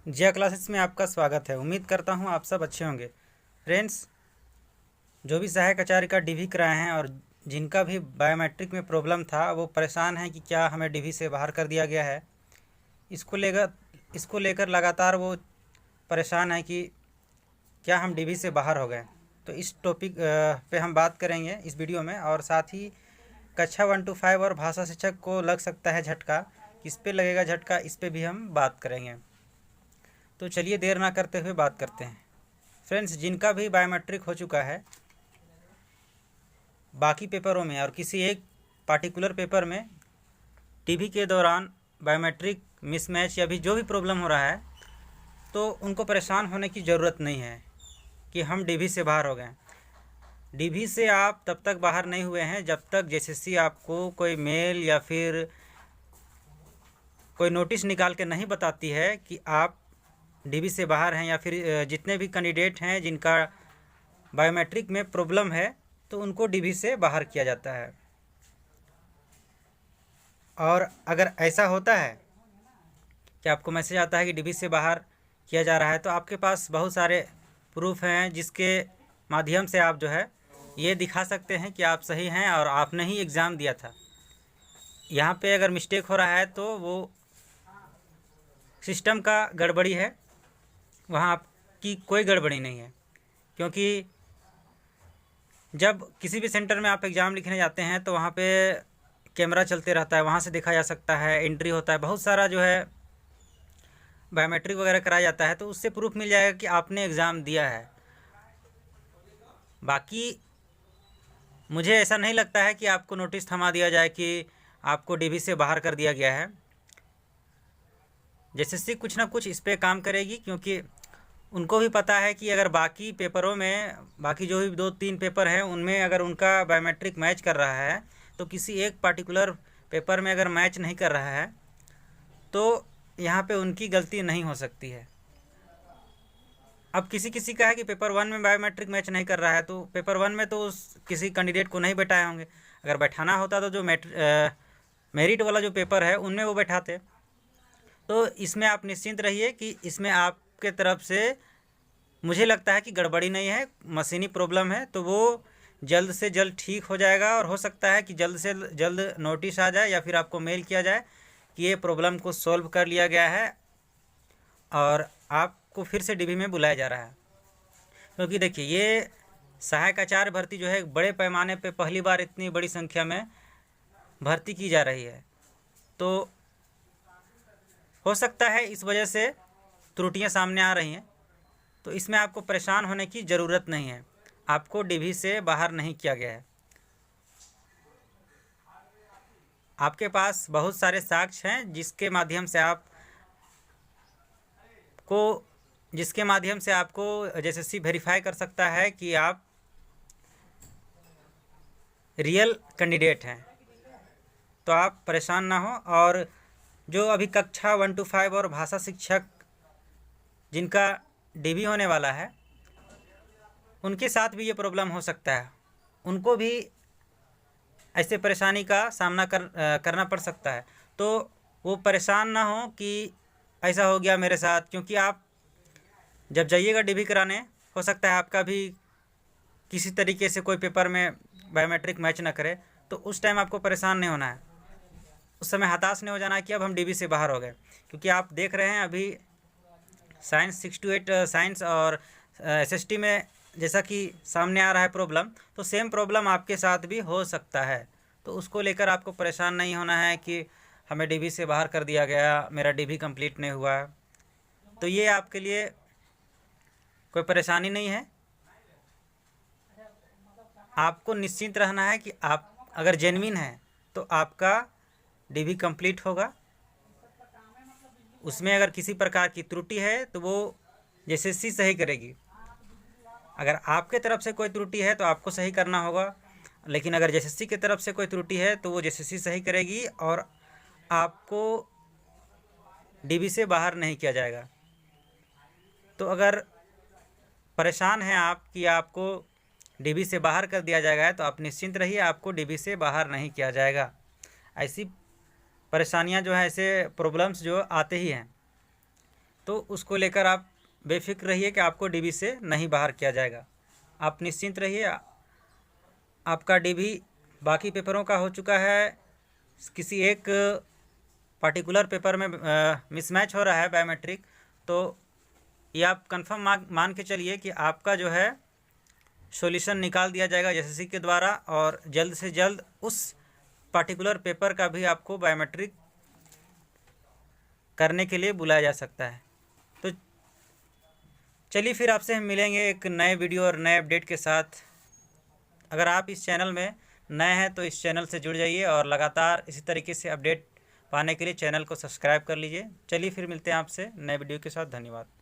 जिया classes में आपका स्वागत है। उम्मीद करता हूँ आप सब अच्छे होंगे। फ्रेंड्स, जो भी सहायक आचार्य का डीवी कराए हैं और जिनका भी बायोमेट्रिक में प्रॉब्लम था वो परेशान हैं कि क्या हमें डीवी से बाहर कर दिया गया है। इसको लेकर लगातार वो परेशान है कि क्या हम डीवी से बाहर हो गए। तो इस टॉपिक पे हम बात करेंगे इस वीडियो में, और साथ ही कक्षा 1 to 5 और भाषा शिक्षक को लग सकता है झटका, किस पे लगेगा झटका, इस पे भी हम बात करेंगे। तो चलिए देर ना करते हुए बात करते हैं। फ्रेंड्स, जिनका भी बायोमेट्रिक हो चुका है बाकी पेपरों में और किसी एक पार्टिकुलर पेपर में टीवी के दौरान बायोमेट्रिक मिसमैच या भी जो भी प्रॉब्लम हो रहा है, तो उनको परेशान होने की ज़रूरत नहीं है कि हम डीवी से बाहर हो गए। डीवी से आप तब तक बाहर नहीं हुए हैं जब तक जेसीसी आपको कोई मेल या फिर कोई नोटिस निकाल के नहीं बताती है कि आप डीवी से बाहर हैं, या फिर जितने भी कैंडिडेट हैं जिनका बायोमेट्रिक में प्रॉब्लम है तो उनको डीवी से बाहर किया जाता है। और अगर ऐसा होता है कि आपको मैसेज आता है कि डीवी से बाहर किया जा रहा है, तो आपके पास बहुत सारे प्रूफ हैं जिसके माध्यम से आप जो है ये दिखा सकते हैं कि आप सही हैं और आपने ही एग्ज़ाम दिया था। यहाँ पे अगर मिस्टेक हो रहा है तो वो सिस्टम का गड़बड़ी है, वहाँ आपकी कोई गड़बड़ी नहीं है। क्योंकि जब किसी भी सेंटर में आप एग्ज़ाम लिखने जाते हैं तो वहाँ पे कैमरा चलते रहता है, वहाँ से देखा जा सकता है, एंट्री होता है, बहुत सारा जो है बायोमेट्रिक वगैरह कराया जाता है, तो उससे प्रूफ मिल जाएगा कि आपने एग्ज़ाम दिया है। बाकी मुझे ऐसा नहीं लगता है कि आपको नोटिस थमा दिया जाए कि आपको डीवी से बाहर कर दिया गया है। जेसीसी कुछ ना कुछ इस पर काम करेगी, क्योंकि उनको भी पता है कि अगर बाकी पेपरों में, बाकी जो भी 2-3 पेपर हैं उनमें अगर उनका बायोमेट्रिक मैच कर रहा है, तो किसी एक पार्टिकुलर पेपर में अगर मैच नहीं कर रहा है तो यहाँ पे उनकी गलती नहीं हो सकती है। अब किसी किसी का है कि पेपर 1 में बायोमेट्रिक मैच नहीं कर रहा है, तो पेपर 1 में तो उस किसी कैंडिडेट को नहीं बैठाए होंगे। अगर बैठाना होता तो जो मेरिट वाला जो पेपर है उनमें वो बैठाते। तो इसमें आप निश्चिंत रहिए कि इसमें आपके तरफ से मुझे लगता है कि गड़बड़ी नहीं है, मशीनी प्रॉब्लम है, तो वो जल्द से जल्द ठीक हो जाएगा। और हो सकता है कि जल्द से जल्द नोटिस आ जाए या फिर आपको मेल किया जाए कि ये प्रॉब्लम को सॉल्व कर लिया गया है और आपको फिर से डीवी में बुलाया जा रहा है। क्योंकि देखिए, ये सहायक आचार्य भर्ती जो है बड़े पैमाने पे पहली बार इतनी बड़ी संख्या में भर्ती की जा रही है, तो हो सकता है इस वजह से त्रुटियां सामने आ रही हैं। तो इसमें आपको परेशान होने की ज़रूरत नहीं है, आपको डीवी से बाहर नहीं किया गया है। आपके पास बहुत सारे साक्ष्य हैं जिसके माध्यम से आपको जेसीसी वेरीफाई कर सकता है कि आप रियल कैंडिडेट हैं। तो आप परेशान ना हो। और जो अभी कक्षा 1 to 5 और भाषा शिक्षक जिनका डीवी होने वाला है, उनके साथ भी ये प्रॉब्लम हो सकता है, उनको भी ऐसे परेशानी का सामना करना पड़ सकता है। तो वो परेशान ना हो कि ऐसा हो गया मेरे साथ, क्योंकि आप जब जाइएगा डीवी कराने, हो सकता है आपका भी किसी तरीके से कोई पेपर में बायोमेट्रिक मैच ना करे, तो उस टाइम आपको परेशान नहीं होना है, उस समय हताश नहीं हो जाना है कि अब हम डीवी से बाहर हो गए। क्योंकि आप देख रहे हैं अभी साइंस 6 to 8 साइंस और एसएसटी में जैसा कि सामने आ रहा है प्रॉब्लम, तो सेम प्रॉब्लम आपके साथ भी हो सकता है। तो उसको लेकर आपको परेशान नहीं होना है कि हमें डीवी से बाहर कर दिया गया, मेरा डीवी कंप्लीट नहीं हुआ। तो ये आपके लिए कोई परेशानी नहीं है। आपको निश्चिंत रहना है कि आप अगर जेन्युइन हैं तो आपका डीवी कंप्लीट होगा। उसमें अगर किसी प्रकार की त्रुटि है तो वो जेसीसी सही करेगी। अगर आपके तरफ से कोई त्रुटि है तो आपको सही करना होगा, लेकिन अगर जेसीसी की तरफ से कोई त्रुटि है तो वो जेसीसी सही करेगी और आपको डीवी से बाहर नहीं किया जाएगा। तो अगर परेशान हैं आप कि आपको डीवी से बाहर कर दिया जाएगा, तो आप निश्चिंत रहिए, आपको डीवी से बाहर नहीं किया जाएगा। ऐसी परेशानियां जो है, ऐसे प्रॉब्लम्स जो आते ही हैं। तो उसको लेकर आप बेफिक्र रहिए कि आपको डीबी से नहीं बाहर किया जाएगा। आप निश्चिंत रहिए, आपका डीबी बाकी पेपरों का हो चुका है, किसी एक पार्टिकुलर पेपर में मिसमैच हो रहा है बायोमेट्रिक, तो ये आप कंफर्म मान के चलिए कि आपका जो है सॉल्यूशन निकाल दिया जाएगा एसएससी के द्वारा, और जल्द से जल्द उस पार्टिकुलर पेपर का भी आपको बायोमेट्रिक करने के लिए बुलाया जा सकता है। तो चलिए फिर आपसे हम मिलेंगे एक नए वीडियो और नए अपडेट के साथ। अगर आप इस चैनल में नए हैं तो इस चैनल से जुड़ जाइए और लगातार इसी तरीके से अपडेट पाने के लिए चैनल को सब्सक्राइब कर लीजिए। चलिए फिर मिलते हैं आपसे नए वीडियो के साथ। धन्यवाद।